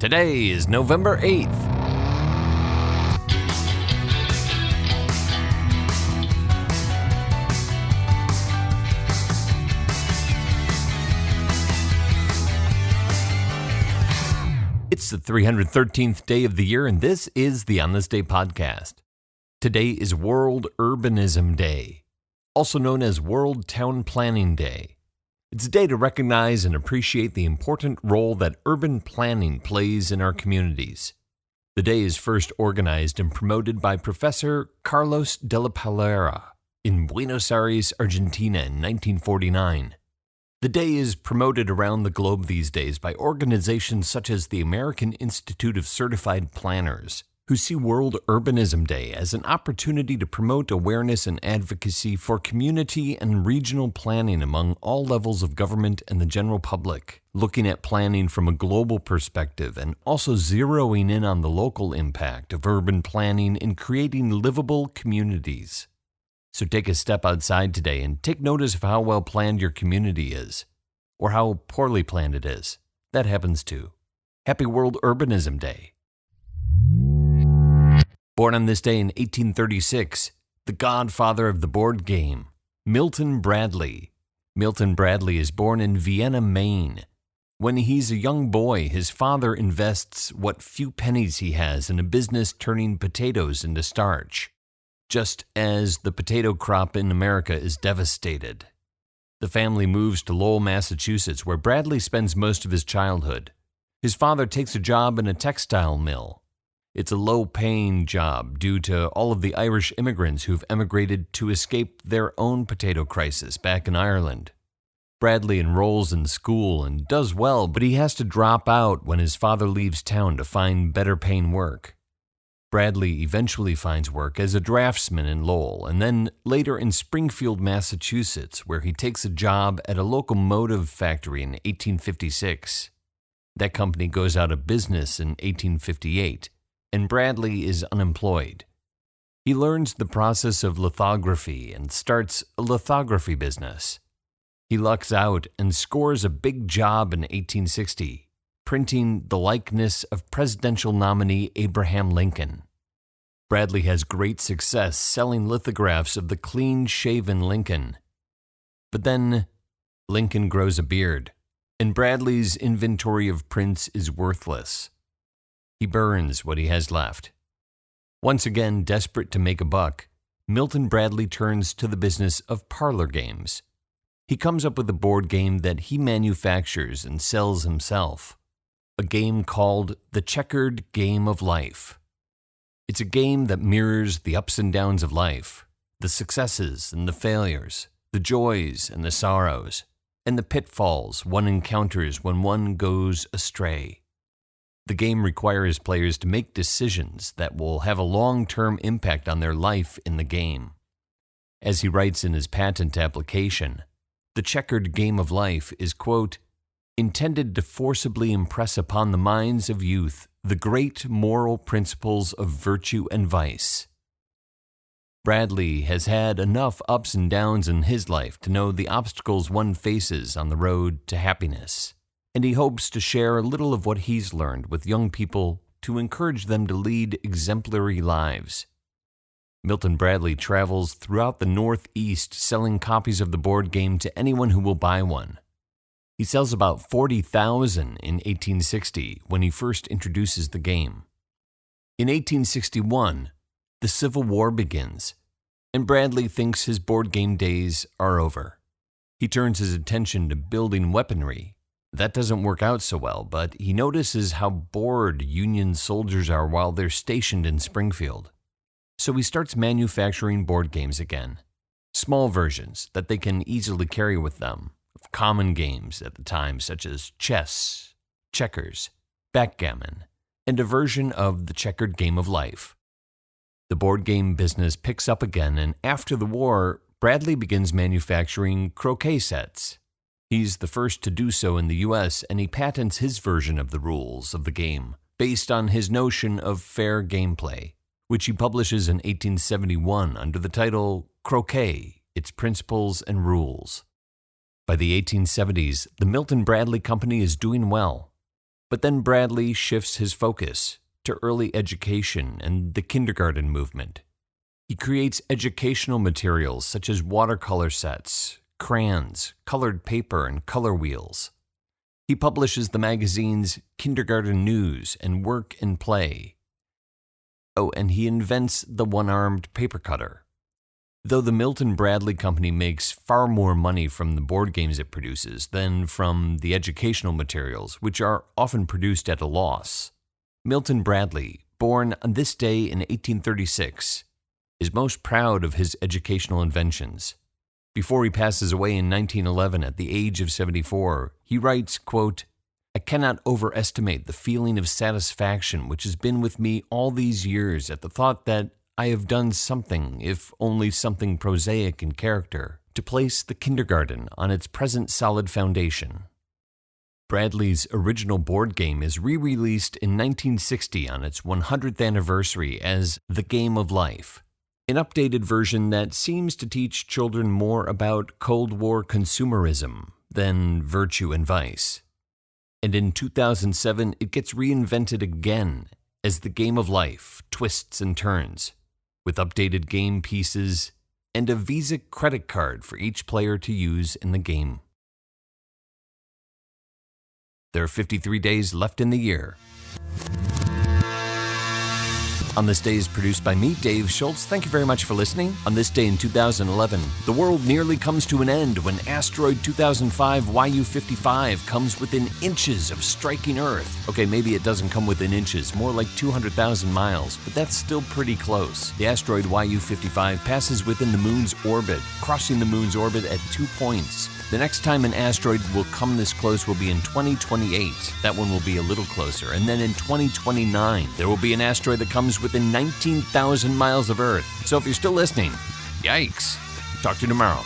Today is November 8th. It's the 313th day of the year, and this is the On This Day podcast. Today is World Urbanism Day, also known as World Town Planning Day. It's a day to recognize and appreciate the important role that urban planning plays in our communities. The day is first organized and promoted by Professor Carlos de la Palera in Buenos Aires, Argentina in 1949. The day is promoted around the globe these days by organizations such as the American Institute of Certified Planners, who see World Urbanism Day as an opportunity to promote awareness and advocacy for community and regional planning among all levels of government and the general public, looking at planning from a global perspective and also zeroing in on the local impact of urban planning in creating livable communities. So take a step outside today and take notice of how well planned your community is, or how poorly planned it is. That happens too. Happy World Urbanism Day. Born on this day in 1836, the godfather of the board game, Milton Bradley. Milton Bradley is born in Vienna, Maine. When he's a young boy, his father invests what few pennies he has in a business turning potatoes into starch, just as the potato crop in America is devastated. The family moves to Lowell, Massachusetts, where Bradley spends most of his childhood. His father takes a job in a textile mill. It's a low-paying job due to all of the Irish immigrants who've emigrated to escape their own potato crisis back in Ireland. Bradley enrolls in school and does well, but he has to drop out when his father leaves town to find better-paying work. Bradley eventually finds work as a draftsman in Lowell, and then later in Springfield, Massachusetts, where he takes a job at a locomotive factory in 1856. That company goes out of business in 1858, and Bradley is unemployed. He learns the process of lithography and starts a lithography business. He lucks out and scores a big job in 1860. Printing the likeness of presidential nominee Abraham Lincoln. Bradley has great success selling lithographs of the clean-shaven Lincoln. But then Lincoln grows a beard, and Bradley's inventory of prints is worthless. He burns what he has left. Once again, desperate to make a buck, Milton Bradley turns to the business of parlor games. He comes up with a board game that he manufactures and sells himself. A game called The Checkered Game of Life. It's a game that mirrors the ups and downs of life, the successes and the failures, the joys and the sorrows, and the pitfalls one encounters when one goes astray. The game requires players to make decisions that will have a long-term impact on their life in the game. As he writes in his patent application, The Checkered Game of Life is, quote, intended to forcibly impress upon the minds of youth the great moral principles of virtue and vice. Bradley has had enough ups and downs in his life to know the obstacles one faces on the road to happiness, and he hopes to share a little of what he's learned with young people to encourage them to lead exemplary lives. Milton Bradley travels throughout the Northeast selling copies of the board game to anyone who will buy one. He sells about 40,000 in 1860 when he first introduces the game. In 1861, the Civil War begins, and Bradley thinks his board game days are over. He turns his attention to building weaponry. That doesn't work out so well, but he notices how bored Union soldiers are while they're stationed in Springfield. So he starts manufacturing board games again, small versions that they can easily carry with them. Common games at the time such as chess, checkers, backgammon, and a version of The Checkered Game of Life. The board game business picks up again, and after the war, Bradley begins manufacturing croquet sets. He's the first to do so in the U.S., and he patents his version of the rules of the game, based on his notion of fair gameplay, which he publishes in 1871 under the title Croquet, Its Principles and Rules. By the 1870s, the Milton Bradley Company is doing well, But then Bradley shifts his focus to early education and the kindergarten movement. He creates educational materials such as watercolor sets, crayons, colored paper, and color wheels. He publishes the magazines Kindergarten News and Work and Play. Oh, and he invents the one-armed paper cutter. Though the Milton Bradley Company makes far more money from the board games it produces than from the educational materials, which are often produced at a loss, Milton Bradley, born on this day in 1836, is most proud of his educational inventions. Before he passes away in 1911 at the age of 74, he writes, quote, "I cannot overestimate the feeling of satisfaction which has been with me all these years at the thought that I have done something, if only something prosaic in character, to place the kindergarten on its present solid foundation." Bradley's original board game is re-released in 1960 on its 100th anniversary as The Game of Life, an updated version that seems to teach children more about Cold War consumerism than virtue and vice. And in 2007, it gets reinvented again as The Game of Life Twists and Turns, with updated game pieces and a Visa credit card for each player to use in the game. There are 53 days left in the year. On This Day is produced by me, Dave Schultz. Thank you very much for listening. On this day in 2011, the world nearly comes to an end when Asteroid 2005 YU-55 comes within inches of striking Earth. Okay, maybe it doesn't come within inches, more like 200,000 miles, but that's still pretty close. The asteroid YU-55 passes within the Moon's orbit, crossing the Moon's orbit at 2 points. The next time an asteroid will come this close will be in 2028. That one will be a little closer. And then in 2029, there will be an asteroid that comes within 19,000 miles of Earth. So if you're still listening, yikes. Talk to you tomorrow.